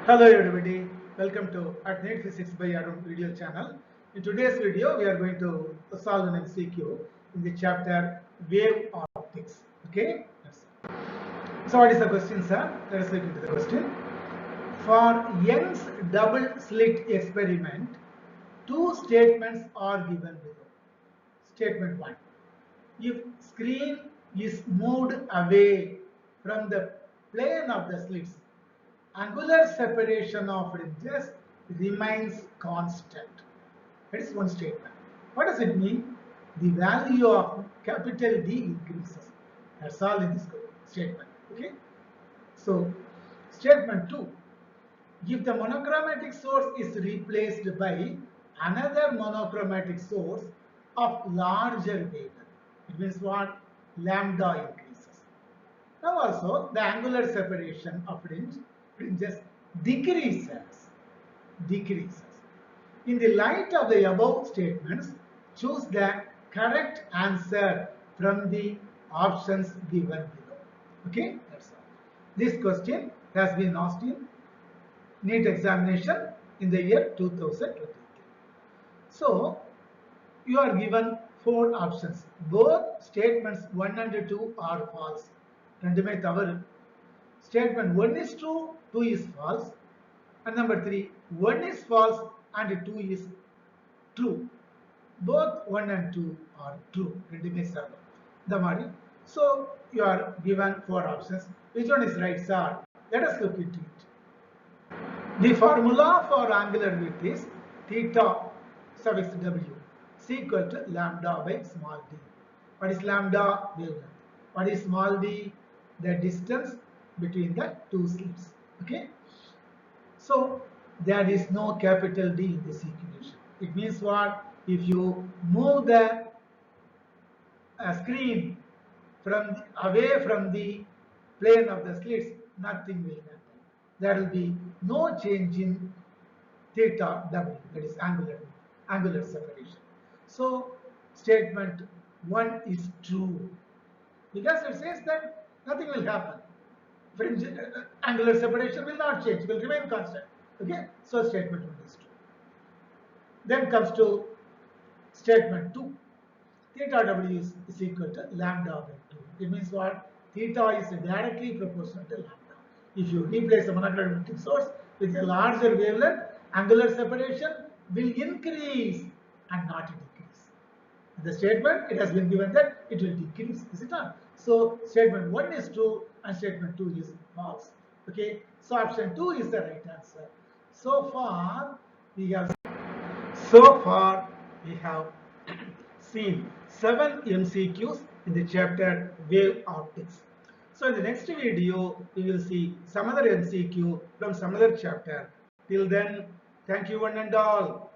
Hello everybody, welcome to at NEET Physics by Arun video channel. In today's video, we are going to solve an MCQ in the chapter wave optics. Okay, yes. So what is the question, sir? Let us look into the question. For Young's double slit experiment, two statements are given below. Statement 1. If screen is moved away from the plane of the slits, angular separation of fringes remains constant. That is one statement. What does it mean? The value of capital D increases. That's all in this statement. Okay. So, statement 2. If the monochromatic source is replaced by another monochromatic source of larger wavelength, it means what? Lambda increases. Now also the angular separation of fringes decreases. In the light of the above statements, choose the correct answer from the options given below. Okay, that's all. This question has been asked in NEET examination in the year 2023. So, you are given four options. Both statements 1 and 2 are false. ரெண்டுமே தவறு. Statement 1 is true, 2 is false. And number 3, 1 is false and 2 is true. Both 1 and 2 are true. ரெண்டுமே சரி. இந்த மாதிரி. So, you are given four options. Which one is right, sir? Let us look into it. The formula for angular width is theta suffix w is equal to lambda by small d. What is lambda? Wavelength. What is small d? The distance between the two slits. Okay. So there is no capital D in this equation. It means what? If you move the screen away from the plane of the slits, nothing will happen. There will be no change in theta w, that is angular separation. So statement 1 is true because it says that nothing will happen. Angular separation will not change, will remain constant. Okay, so statement 1 is true. Then comes to statement 2. Theta w is equal to lambda by 2. It means what? Theta is directly proportional to lambda. If you replace the monochromatic source with a larger wavelength, angular separation will increase and not decrease. In the statement, it has been given that it will decrease, is it not? So statement 1 is true and statement 2 is false. Okay, so option 2 is the right answer. So far we have seen 7 MCQs in the chapter wave optics. So in the next video we will see some other MCQ from some other chapter. Till then, thank you one and all.